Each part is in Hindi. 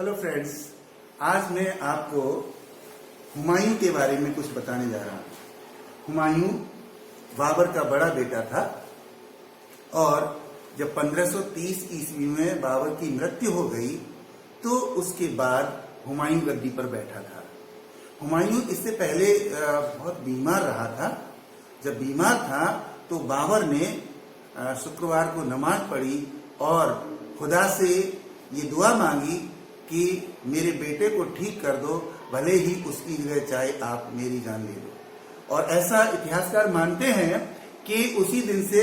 हेलो फ्रेंड्स, आज मैं आपको हुमायूं के बारे में कुछ बताने जा रहा हूँ। हुमायूं बाबर का बड़ा बेटा था और जब 1530 ईस्वी में बाबर की मृत्यु हो गई तो उसके बाद हुमायूं गद्दी पर बैठा था। हुमायूं इससे पहले बहुत बीमार रहा था। जब बीमार था तो बाबर ने शुक्रवार को नमाज पढ़ी और खुदा से ये दुआ मांगी कि मेरे बेटे को ठीक कर दो, भले ही उसकी जगह चाहे आप मेरी जान ले लो। और ऐसा इतिहासकार मानते हैं कि उसी दिन से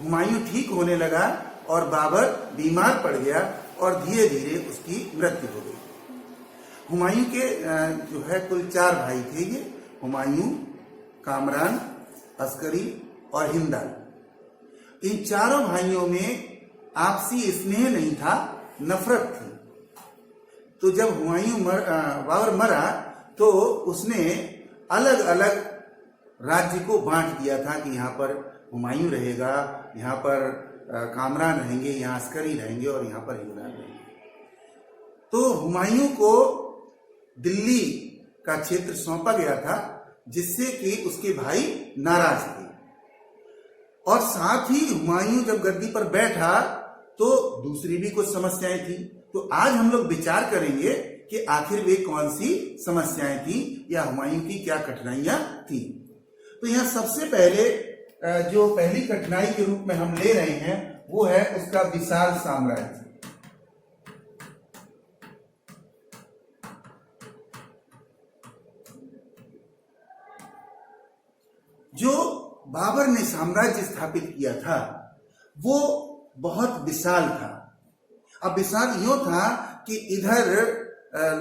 हुमायूं ठीक होने लगा और बाबर बीमार पड़ गया और धीरे धीरे उसकी मृत्यु हो गई। हुमायूं के जो है कुल 4 भाई थे ये, हुमायूं, कामरान, अस्करी और हिंदल। इन चारों भाइयों में आपसी स्नेह नहीं था, नफरत थी। तो जब हुमायूं बाबर मरा तो उसने अलग अलग राज्य को बांट दिया था कि यहाँ पर हुमायूं रहेगा, यहाँ पर कामरान रहेंगे, यहाँ अस्करी रहेंगे और यहाँ पर हिंदल रहेंगे। तो हुमायूं को दिल्ली का क्षेत्र सौंपा गया था जिससे कि उसके भाई नाराज थे। और साथ ही हुमायूं जब गद्दी पर बैठा तो दूसरी भी कुछ समस्याएं थी। तो आज हम लोग विचार करेंगे कि आखिर वे कौन सी समस्याएं थी या हुमायूं की क्या कठिनाइयां थी। तो यहां सबसे पहले जो पहली कठिनाई के रूप में हम ले रहे हैं वो है उसका विशाल साम्राज्य। जो बाबर ने साम्राज्य स्थापित किया था वो बहुत विशाल था। अब विशाल यूं था कि इधर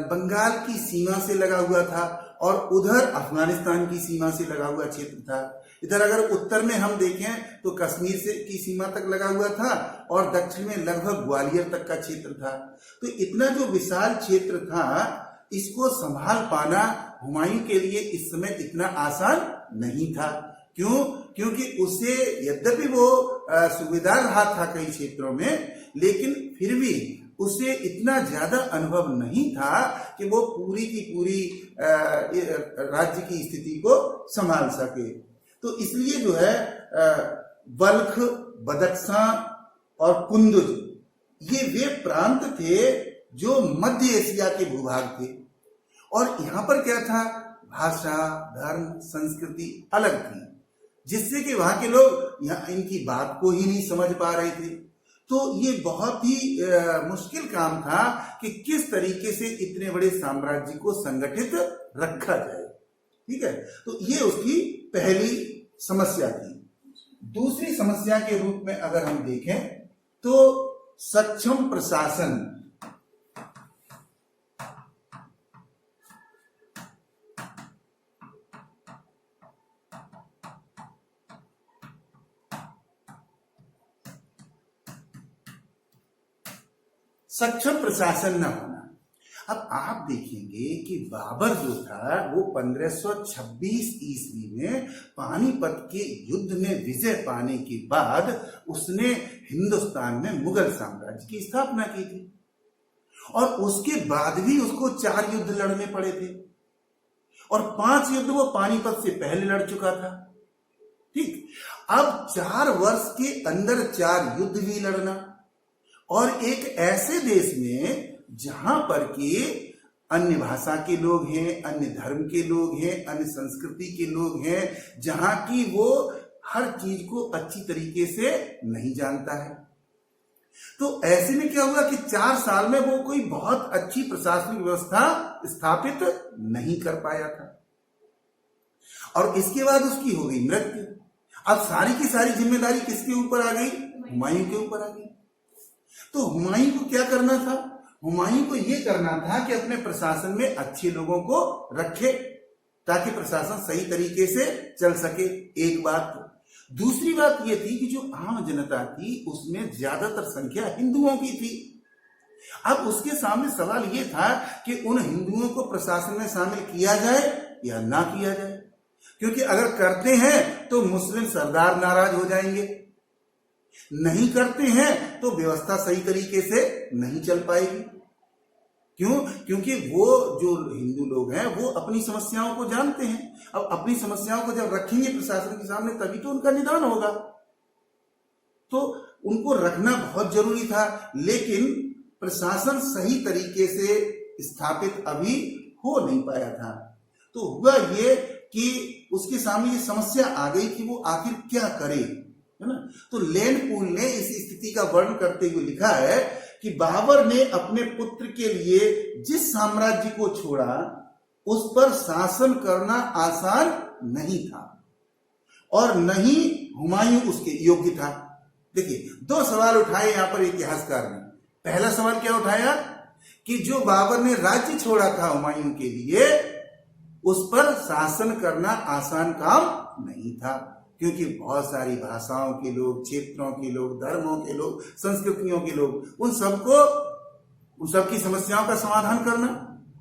बंगाल की सीमा से लगा हुआ था और उधर अफगानिस्तान की सीमा से लगा हुआ क्षेत्र था। इधर अगर उत्तर में हम देखें तो कश्मीर से की सीमा तक लगा हुआ था और दक्षिण में लगभग ग्वालियर तक का क्षेत्र था। तो इतना जो विशाल क्षेत्र था, इसको संभाल पाना हुमायूं के लिए इस समय इतना आसान नहीं था। क्यों? क्योंकि उसे यद्यपि वो सूबेदार रहा था कई क्षेत्रों में, लेकिन फिर भी उसे इतना ज्यादा अनुभव नहीं था कि वो पूरी की पूरी राज्य की स्थिति को संभाल सके। तो इसलिए जो है बल्ख, बदख्शां और कुंदुज ये वे प्रांत थे जो मध्य एशिया के भूभाग थे। और यहाँ पर क्या था, भाषा, धर्म, संस्कृति अलग थी, जिससे कि वहां के लोग इनकी बात को ही नहीं समझ पा रहे थे। तो ये बहुत ही मुश्किल काम था कि किस तरीके से इतने बड़े साम्राज्य को संगठित रखा जाए। ठीक है, तो ये उसकी पहली समस्या थी। दूसरी समस्या के रूप में अगर हम देखें तो सक्षम प्रशासन। सक्षम प्रशासन न होना। अब आप देखेंगे कि बाबर जो था वो 1526 ईस्वी में पानीपत के युद्ध में विजय पाने के बाद उसने हिंदुस्तान में मुगल साम्राज्य की स्थापना की थी। और उसके बाद भी उसको 4 युद्ध लड़ने पड़े थे और 5 युद्ध वो पानीपत से पहले लड़ चुका था। ठीक, अब 4 वर्ष के अंदर 4 युद्ध भी लड़ना, और एक ऐसे देश में जहां पर कि अन्य भाषा के लोग हैं, अन्य धर्म के लोग हैं, अन्य संस्कृति के लोग हैं, जहां की वो हर चीज को अच्छी तरीके से नहीं जानता है। तो ऐसे में क्या हुआ कि 4 साल में वो कोई बहुत अच्छी प्रशासनिक व्यवस्था स्थापित नहीं कर पाया था और इसके बाद उसकी हो गई मृत्यु। अब सारी की सारी जिम्मेदारी किसके ऊपर आ गई? हुमायूं के ऊपर आ गई। तो हुमायूं को क्या करना था? हुमायूं को यह करना था कि अपने प्रशासन में अच्छे लोगों को रखे ताकि प्रशासन सही तरीके से चल सके, एक बात। दूसरी बात यह थी कि जो आम जनता थी उसमें ज्यादातर संख्या हिंदुओं की थी। अब उसके सामने सवाल यह था कि उन हिंदुओं को प्रशासन में शामिल किया जाए या ना किया जाए, क्योंकि अगर करते हैं तो मुस्लिम सरदार नाराज हो जाएंगे, नहीं करते हैं तो व्यवस्था सही तरीके से नहीं चल पाएगी। क्यों? क्योंकि वो जो हिंदू लोग हैं वो अपनी समस्याओं को जानते हैं। अब अपनी समस्याओं को जब रखेंगे प्रशासन के सामने तभी तो उनका निदान होगा। तो उनको रखना बहुत जरूरी था, लेकिन प्रशासन सही तरीके से स्थापित अभी हो नहीं पाया था। तो हुआ ये कि उसके सामने ये समस्या आ गई कि वो आखिर क्या करे, है ना। तो लैंड पूल ने इस स्थिति का वर्णन करते हुए लिखा है कि बाबर ने अपने पुत्र के लिए जिस साम्राज्य को छोड़ा उस पर शासन करना आसान नहीं था और न ही हुमायूं उसके योग्य था। देखिए, दो सवाल उठाए यहां पर इतिहासकार ने। पहला सवाल क्या उठाया कि जो बाबर ने राज्य छोड़ा था हुमायूं के लिए, उस पर शासन करना आसान काम नहीं था, क्योंकि बहुत सारी भाषाओं के लोग, क्षेत्रों के लोग, धर्मों के लोग, संस्कृतियों के लोग, उन सबकी समस्याओं का समाधान करना,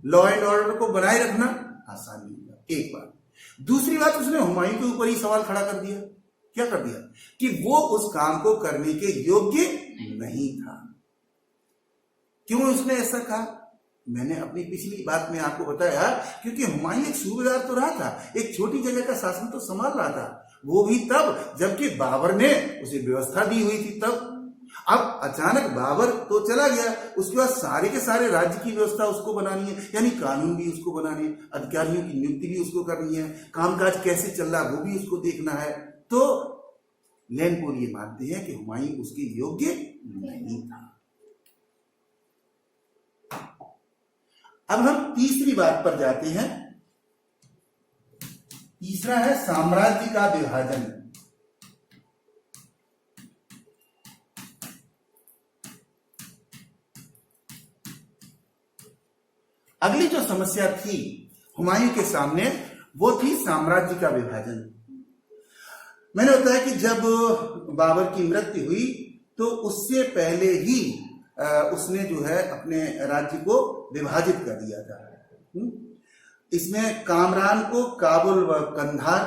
लॉ एंड ऑर्डर को बनाए रखना आसान नहीं था। एक बात। दूसरी बात, उसने हुमायूं के ऊपर ही सवाल खड़ा कर दिया। क्या कर दिया? कि वो उस काम को करने के योग्य नहीं था। क्यों उसने ऐसा कहा? मैंने अपनी पिछली बात में आपको बताया, क्योंकि हुमायूं एक सूबेदार तो रहा था, एक छोटी जगह का शासन तो संभाल रहा था, वो भी तब जबकि बाबर ने उसे व्यवस्था दी हुई थी तब। अब अचानक बाबर तो चला गया, उसके बाद सारे के सारे राज्य की व्यवस्था उसको बनानी है, यानी कानून भी उसको बनाने हैं, अधिकारियों की नियुक्ति भी उसको करनी है, कामकाज कैसे चल रहा वो भी उसको देखना है। तो लैंड पूल ये मानते हैं कि हुमायूं उसके योग्य नहीं था। अब हम तीसरी बात पर जाते हैं। तीसरा है साम्राज्य का विभाजन। अगली जो समस्या थी हुमायूं के सामने वो थी साम्राज्य का विभाजन। मैंने बताया कि जब बाबर की मृत्यु हुई तो उससे पहले ही उसने जो है अपने राज्य को विभाजित कर दिया था। इसमें कामरान को काबुल व कंधार,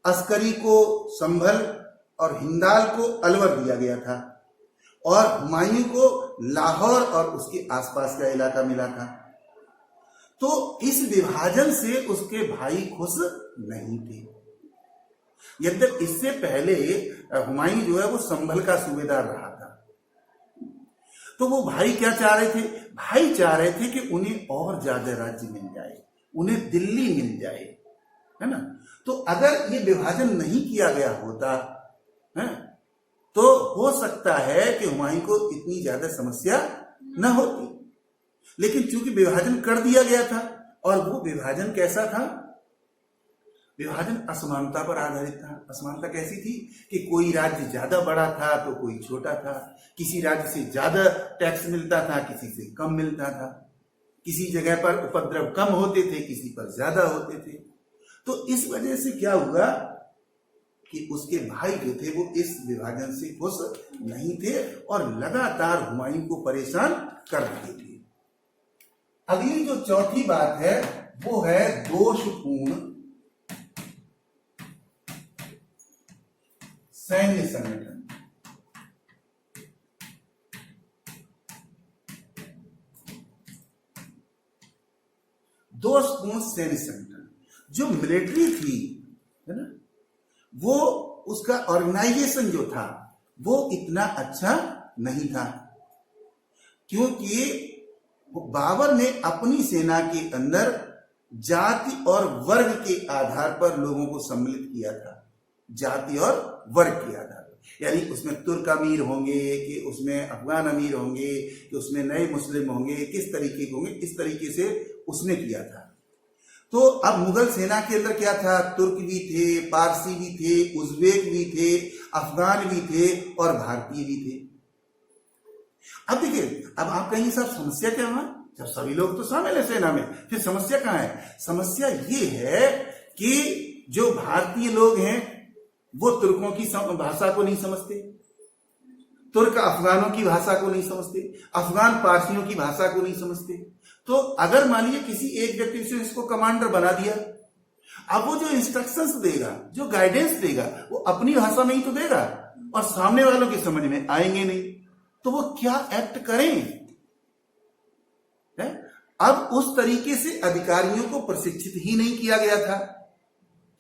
अस्करी को संभल और हिंदाल को अलवर दिया गया था और हुमायूं को लाहौर और उसके आसपास का इलाका मिला था। तो इस विभाजन से उसके भाई खुश नहीं थे। यद्यपि इससे पहले हुमायूं जो है वो संभल का सूबेदार रहा था। तो वो भाई क्या चाह रहे थे? भाई चाह रहे थे कि उन्हें और ज्यादा राज्य मिल जाए, उन्हें दिल्ली मिल जाए, है ना। तो अगर ये विभाजन नहीं किया गया होता है तो हो सकता है कि हुमायूं को इतनी ज्यादा समस्या न होती, लेकिन चूंकि विभाजन कर दिया गया था और वो विभाजन कैसा था? विभाजन असमानता पर आधारित था। असमानता कैसी थी कि कोई राज्य ज्यादा बड़ा था तो कोई छोटा था, किसी राज्य से ज्यादा टैक्स मिलता था, किसी से कम मिलता था, किसी जगह पर उपद्रव कम होते थे, किसी पर ज्यादा होते थे। तो इस वजह से क्या हुआ कि उसके भाई जो थे वो इस विभाजन से खुश नहीं थे और लगातार हुमायूं को परेशान कर रहे थे। अगली जो चौथी बात है वो है दोषपूर्ण सैन्य संगठन। दोषपूर्ण सैन्य संगठन, जो मिलिट्री थी, है ना, वो उसका ऑर्गेनाइजेशन जो था वो इतना अच्छा नहीं था, क्योंकि बाबर ने अपनी सेना के अंदर जाति और वर्ग के आधार पर लोगों को सम्मिलित किया था। जाति और वर्ग के आधार पर, यानी उसमें तुर्क अमीर होंगे कि उसमें अफगान अमीर होंगे कि उसमें नए मुस्लिम होंगे, किस तरीके के होंगे, इस तरीके से उसने किया था। तो अब मुगल सेना के अंदर क्या था? तुर्क भी थे, पारसी भी थे, उज्बेक भी थे, अफगान भी थे और भारतीय भी थे। अब देखिए, अब आप कहेंगे साहब समस्या क्या है? जब सभी लोग तो शामिल है सेना में, फिर समस्या कहाँ है? समस्या ये है कि जो भारतीय लोग हैं वो तुर्कों की भाषा को नहीं समझते, तुर्क अफगानों की भाषा को नहीं समझते, अफगान पारसियों की भाषा को नहीं समझते। तो अगर मान लीजिए किसी एक व्यक्ति से इसको कमांडर बना दिया, अब वो जो इंस्ट्रक्शंस देगा, जो गाइडेंस देगा, वो अपनी भाषा में ही तो देगा और सामने वालों की समझ में आएंगे नहीं, तो वो क्या एक्ट करें? है। अब उस तरीके से अधिकारियों को प्रशिक्षित ही नहीं किया गया था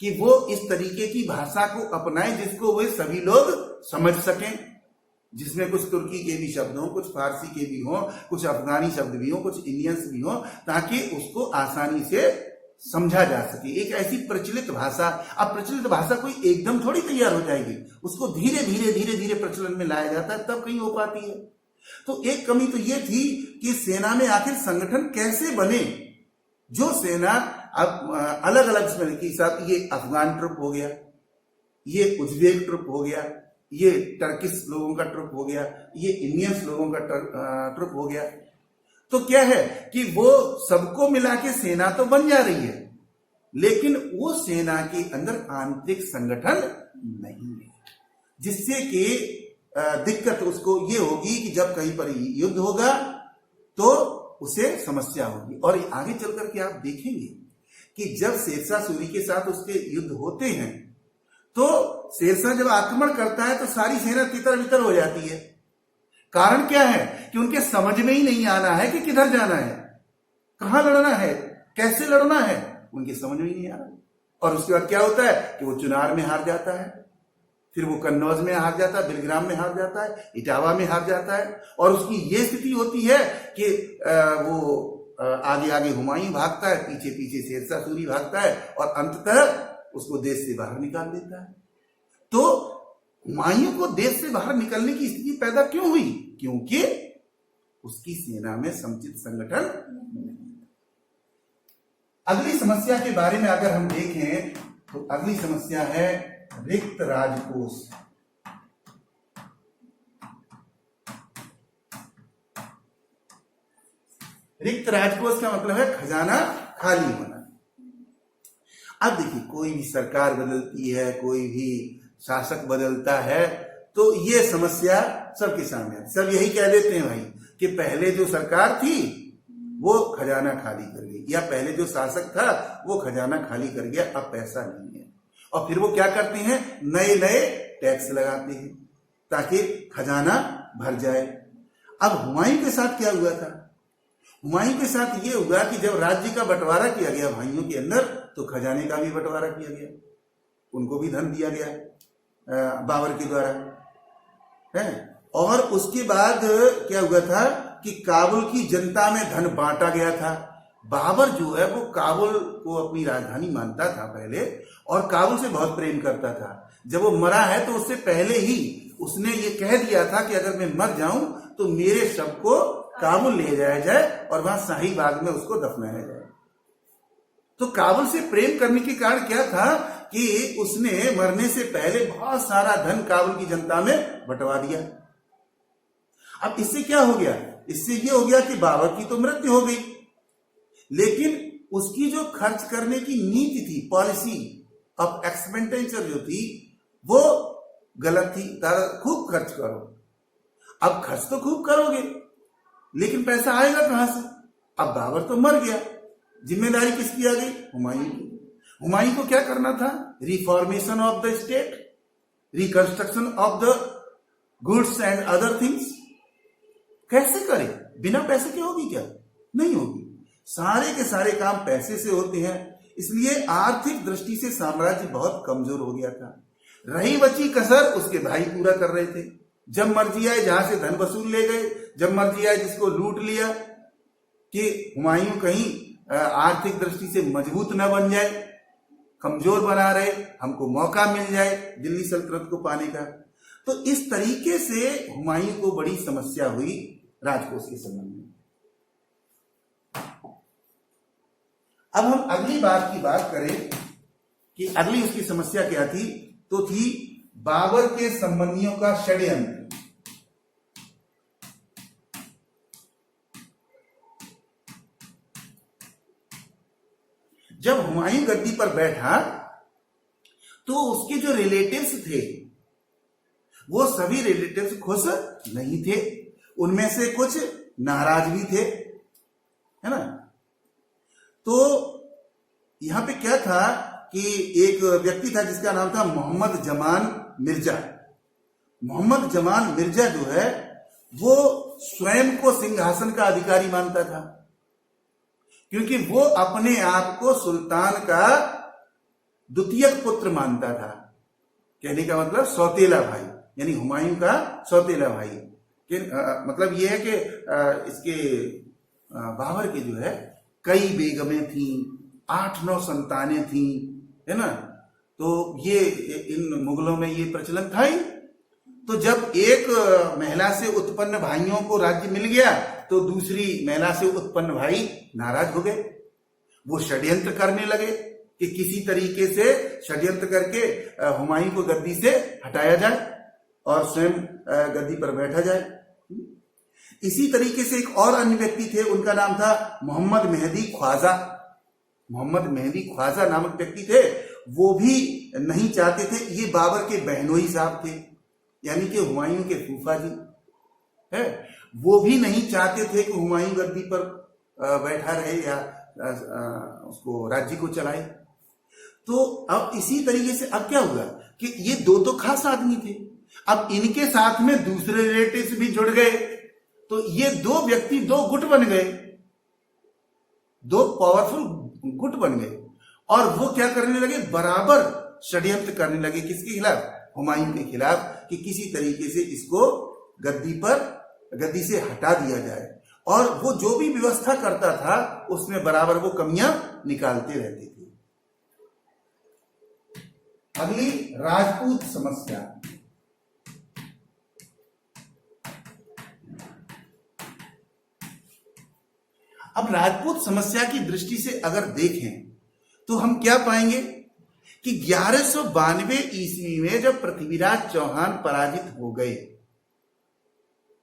कि वो इस तरीके की भाषा को अपनाएं जिसको वे सभी लोग समझ सकें, जिसमें कुछ तुर्की के भी शब्द हों, कुछ फारसी के भी हों, कुछ अफगानी शब्द भी हों, कुछ इंडियंस भी हों, ताकि उसको आसानी से समझा जा सके। एक ऐसी प्रचलित भाषा, अब प्रचलित भाषा कोई एकदम थोड़ी तैयार हो जाएगी, उसको धीरे धीरे धीरे धधीरे प्रचलन में लाया जाता है, तब कहीं हो पाती है। तो एक कमी तो ये थी कि सेना में आखिर संगठन कैसे बने, जो सेना अब अलग अलग के साथ, ये अफगान ट्रुप हो गया, ये उज्बेक ट्रुप हो गया, ये टर्किश लोगों का ट्रुप हो गया, ये इंडियंस लोगों का ट्रुप हो गया। तो क्या है कि वो सबको मिला के सेना तो बन जा रही है, लेकिन वो सेना के अंदर आंतरिक संगठन नहीं है, जिससे कि दिक्कत उसको ये होगी कि जब कहीं पर युद्ध होगा तो उसे समस्या होगी। और आगे चल करके आप देखेंगे कि जब शेरशाह सूरी के साथ उसके युद्ध होते हैं तो शेरशाह जब आक्रमण करता है तो सारी सेना तितर बितर हो जाती है। कारण क्या है कि उनके समझ में ही नहीं आना है कि किधर जाना है, कहां लड़ना है, कैसे लड़ना है, उनके समझ में ही नहीं आ रहा। और उसके बाद क्या होता है कि वो चुनार में हार जाता है, फिर वो कन्नौज में हार जाता है, बिलग्राम में हार जाता है, इटावा में हार जाता है, और उसकी ये स्थिति होती है कि वो आगे आगे हुमायूं भागता है, पीछे पीछे शेरशाह सूरी भागता है, और अंततः उसको देश से बाहर निकाल देता है। तो हुमायूं को देश से बाहर निकलने की स्थिति पैदा क्यों हुई? क्योंकि उसकी सेना में समुचित संगठन नहीं। अगली समस्या के बारे में अगर हम देखें तो अगली समस्या है रिक्त राजकोष। रिक्त राजकोष का मतलब है खजाना खाली होना। अब देखिए, कोई भी सरकार बदलती है, कोई भी शासक बदलता है, तो ये समस्या सबके सामने है। सब यही कह देते हैं भाई कि पहले जो सरकार थी वो खजाना खाली कर गई, या पहले जो शासक था वो खजाना खाली कर गया, अब पैसा नहीं है। और फिर वो क्या करते हैं, नए नए टैक्स लगाते हैं ताकि खजाना भर जाए। अब हुमायूं के साथ क्या हुआ था? हुमायूं के साथ ये हुआ कि जब राज्य का बंटवारा किया गया भाइयों के अंदर, तो खजाने का भी बंटवारा किया गया, उनको भी धन दिया गया बाबर के द्वारा, है। और उसके बाद क्या हुआ था कि काबुल की जनता में धन बांटा गया था। बाबर जो है वो काबुल को अपनी राजधानी मानता था पहले, और काबुल से बहुत प्रेम करता था। जब वो मरा है तो उससे पहले ही उसने ये कह दिया था कि अगर मैं मर जाऊं तो मेरे शव को काबुल ले जाया जाए और वहां शाही बाग में उसको दफनाया जाए। तो काबुल से प्रेम करने के कारण क्या था कि उसने मरने से पहले बहुत सारा धन काबुल की जनता में बंटवा दिया। अब इससे क्या हो गया? इससे ये हो गया कि बाबर की तो मृत्यु हो गई, लेकिन उसकी जो खर्च करने की नीति थी, पॉलिसी ऑफ एक्सपेंडिचर जो थी, वो गलत थी। खूब खर्च करो। अब खर्च तो खूब करोगे, लेकिन पैसा आएगा कहां से? अब बाबर तो मर गया, जिम्मेदारी किसकी आ गई? हुमायूं की। हुमायूं को क्या करना था? Reformation of the state, reconstruction of the goods and other things. कैसे करे? बिना पैसे के होगी क्या? नहीं होगी। सारे के सारे काम पैसे से होते हैं, इसलिए आर्थिक दृष्टि से साम्राज्य बहुत कमजोर हो गया था। रही बची कसर उसके भाई पूरा कर रहे थे। जब मर्जी आए जहां से धन वसूल ले गए, जब मर्जी आए जिसको लूट लिया, कि हुमायूं कहीं आर्थिक दृष्टि से मजबूत न बन जाए, कमजोर बना रहे, हमको मौका मिल जाए दिल्ली सल्तनत को पाने का। तो इस तरीके से हुमायूं को बड़ी समस्या हुई राजकोष के संबंध में। अब हम अगली बात की बात करें कि अगली उसकी समस्या क्या थी, तो थी बाबर के संबंधियों का षड्यंत्र। जब हुमायूं गद्दी पर बैठा तो उसके जो रिलेटिव्स थे वो सभी रिलेटिव्स खुश नहीं थे, उनमें से कुछ नाराज भी थे, है ना। तो यहां पे क्या था कि एक व्यक्ति था जिसका नाम था मोहम्मद जमान मिर्जा। मोहम्मद जमान मिर्जा जो है वो स्वयं को सिंहासन का अधिकारी मानता था, क्योंकि वो अपने आप को सुल्तान का द्वितीयक पुत्र मानता था। कहने का मतलब सौतेला भाई, यानी हुमायूं का सौतेला भाई। मतलब ये है कि इसके बाबर के जो है कई बेगमें थी, 8-9 संतानें थी, है ना। तो ये इन मुगलों में ये प्रचलन था ही। तो जब एक महिला से उत्पन्न भाइयों को राज्य मिल गया तो दूसरी महिला से उत्पन्न भाई नाराज हो गए। वो षड्यंत्र करने लगे कि किसी तरीके से षड्यंत्र करके हुमायूं को गद्दी से हटाया जाए और स्वयं गद्दी पर बैठा जाए। इसी तरीके से एक और अन्य व्यक्ति थे, उनका नाम था मोहम्मद मेहदी ख्वाजा। मोहम्मद मेहदी ख्वाजा नामक व्यक्ति थे, वो भी नहीं चाहते थे। ये बाबर के बहनोई साहब थे, यानी कि हुमायूं के फूफा जी है। वो भी नहीं चाहते थे कि हुमायूं गद्दी पर बैठा रहे या उसको राज्य को चलाए। तो अब इसी तरीके से अब क्या हुआ कि ये दो तो खास आदमी थे, अब इनके साथ में दूसरे रिलेटिव्स भी जुड़ गए। तो ये दो व्यक्ति दो गुट बन गए, दो पावरफुल गुट बन गए। और वो क्या करने लगे, बराबर षड्यंत्र करने लगे। किसके खिलाफ? हुमायूं के खिलाफ, कि किसी तरीके से इसको गद्दी से हटा दिया जाए। और वो जो भी व्यवस्था करता था उसमें बराबर वो कमियां निकालते रहते थे। अगली राजपूत समस्या। अब राजपूत समस्या की दृष्टि से अगर देखें तो हम क्या पाएंगे कि 1192 ईस्वी में जब पृथ्वीराज चौहान पराजित हो गए,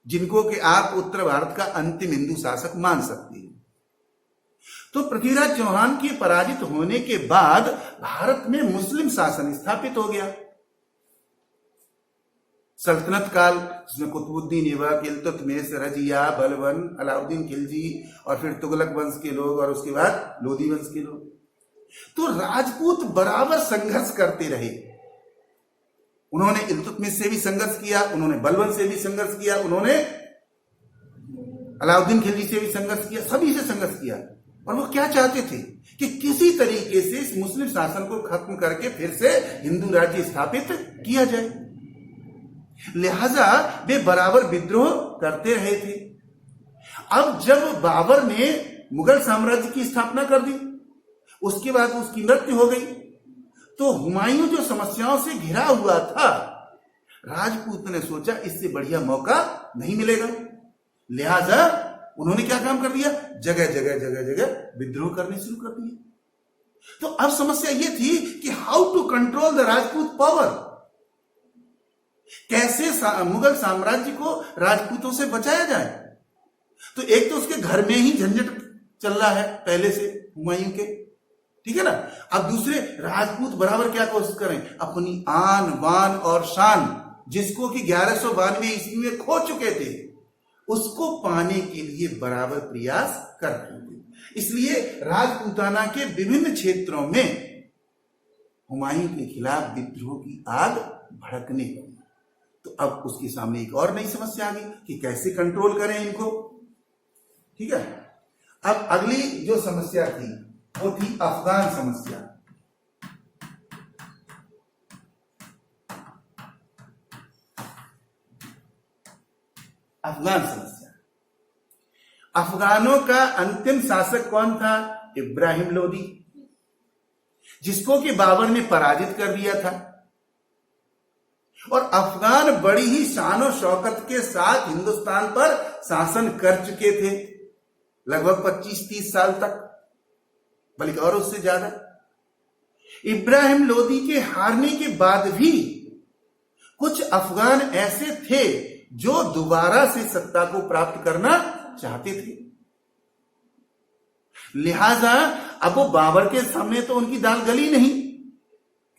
जिनको कि आप उत्तर भारत का अंतिम हिंदू शासक मान सकते हैं, तो पृथ्वीराज चौहान के पराजित होने के बाद भारत में मुस्लिम शासन स्थापित हो गया। सल्तनत काल, जिसमें कुतुबुद्दीन ऐबक, इल्तुतमिश, रजिया, बलबन, अलाउद्दीन खिलजी और फिर तुगलक वंश के लोग और उसके बाद लोधी वंश के लोग। तो राजपूत बराबर संघर्ष करते रहे। उन्होंने इल्तुतमिश से भी संघर्ष किया, उन्होंने बलबन से भी संघर्ष किया, उन्होंने अलाउद्दीन खिलजी से भी संघर्ष किया, सभी से संघर्ष किया। और वो क्या चाहते थे कि किसी तरीके से इस मुस्लिम शासन को खत्म करके फिर से हिंदू राज्य स्थापित किया जाए। लिहाजा वे बराबर विद्रोह करते रहे थे। अब जब बाबर ने मुगल साम्राज्य की स्थापना कर दी, उसके बाद उसकी मृत्यु हो गई, तो हुमायूं जो समस्याओं से घिरा हुआ था, राजपूत ने सोचा इससे बढ़िया मौका नहीं मिलेगा। लिहाजा उन्होंने क्या काम कर दिया, जगह जगह विद्रोह करने शुरू कर दिए। तो अब समस्या यह थी कि how to control the Rajput power, कैसे मुगल साम्राज्य को राजपूतों से बचाया जाए। तो एक तो उसके घर में ही झंझट चल रहा है पहले से हुमायूं के, ठीक है ना। अब दूसरे राजपूत बराबर क्या कोशिश करें, अपनी आन बान और शान, जिसको कि 1192 ईस्वी में खो चुके थे, उसको पाने के लिए बराबर प्रयास कर रहे थे। इसलिए राजपूताना के विभिन्न क्षेत्रों में हुमायूं के खिलाफ विद्रोह की आग भड़कने लगी। तो अब उसके सामने एक और नई समस्या आ गई कि कैसे कंट्रोल करें इनको, ठीक है। अब अगली जो समस्या थी वो थी अफगान समस्या। अफगान समस्या, अफगानों का अंतिम शासक कौन था? इब्राहिम लोदी, जिसको कि बाबर ने पराजित कर दिया था। और अफगान बड़ी ही शान और शौकत के साथ हिंदुस्तान पर शासन कर चुके थे लगभग 25-30 साल तक, बल्कि और उससे ज्यादा। इब्राहिम लोदी के हारने के बाद भी कुछ अफगान ऐसे थे जो दोबारा से सत्ता को प्राप्त करना चाहते थे। लिहाजा अब वो बाबर के सामने तो उनकी दाल गली नहीं,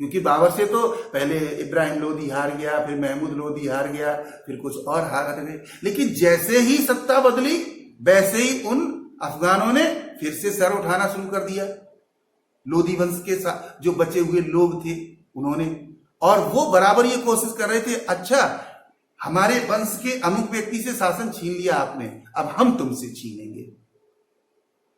क्योंकि बाबर से तो पहले इब्राहिम लोदी हार गया, फिर महमूद लोदी हार गया, फिर कुछ और हार गए। लेकिन जैसे ही सत्ता बदली वैसे ही उन अफगानों ने फिर से सर उठाना शुरू कर दिया। लोदी वंश के साथ जो बचे हुए लोग थे उन्होंने, और वो बराबर ये कोशिश कर रहे थे, अच्छा हमारे वंश के अमुक व्यक्ति से शासन छीन लिया आपने, अब हम तुमसे छीनेंगे।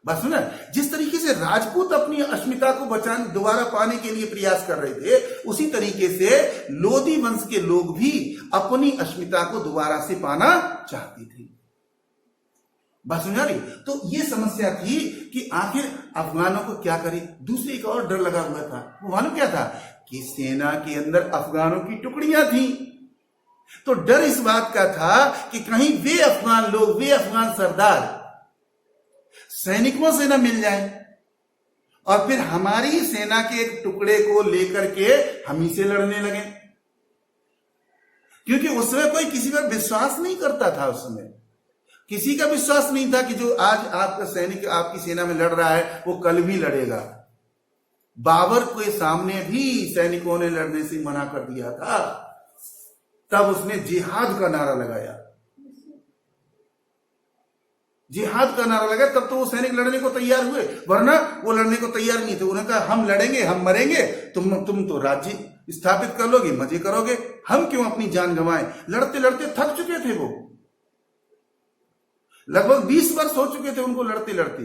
बात सुना, जिस तरीके से राजपूत अपनी अस्मिता को बचाने दोबारा पाने के लिए प्रयास कर रहे थे, उसी तरीके से लोधी वंश के लोग भी अपनी अस्मिता को दोबारा से पाना चाहते थे। बात समझ आ रही? तो ये समस्या थी कि आखिर अफगानों को क्या करे। दूसरे एक और डर लगा हुआ था, वो मालूम क्या था? कि सेना के अंदर अफगानों की टुकड़ियां थी। तो डर इस बात का था कि कहीं वे अफगान लोग, वे अफगान सरदार सैनिकों से न मिल जाए और फिर हमारी सेना के एक टुकड़े को लेकर के हम ही से लड़ने लगे। क्योंकि उस समय कोई किसी पर विश्वास नहीं करता था। उस समय किसी का विश्वास नहीं था कि जो आज आपका सैनिक आपकी सेना में लड़ रहा है वो कल भी लड़ेगा। बाबर के सामने भी सैनिकों ने लड़ने से मना कर दिया था, तब उसने जिहाद का नारा लगाया। जिहाद का नारा लगा तब तो वो सैनिक लड़ने को तैयार हुए, वरना वो लड़ने को तैयार नहीं थे। उन्होंने कहा हम लड़ेंगे, हम मरेंगे, तुम तो राज्य स्थापित कर लोगे, मजे करोगे, हम क्यों अपनी जान गंवाएं। लड़ते लड़ते थक चुके थे वो, लगभग 20 वर्ष हो चुके थे उनको लड़ते लड़ते।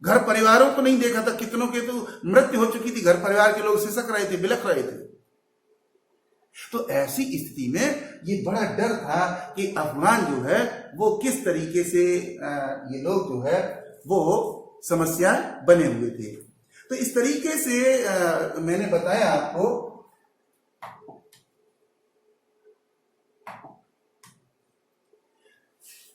घर परिवारों को नहीं देखा था, कितनों के तो मृत्यु हो चुकी थी, घर परिवार के लोग सिसक रहे थे, बिलख रहे थे। तो ऐसी स्थिति में ये बड़ा डर था कि अफगान जो है वो किस तरीके से ये लोग जो है वो समस्या बने हुए थे। तो इस तरीके से मैंने बताया आपको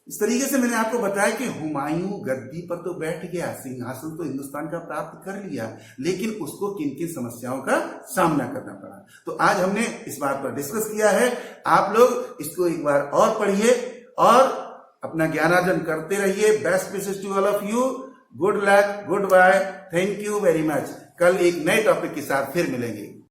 इस तरीके से मैंने आपको बताया कि हुमायूं गद्दी पर तो बैठ गया, सिंहासन तो हिंदुस्तान का प्राप्त कर लिया, लेकिन उसको किन किन समस्याओं का सामना करना पड़ा। तो आज हमने इस बात पर डिस्कस किया है। आप लोग इसको एक बार और पढ़िए और अपना ज्ञानार्जन करते रहिए। Best wishes to all of you. Good luck, good bye, thank you very much. कल एक नए टॉपिक के साथ फिर मिलेंगे।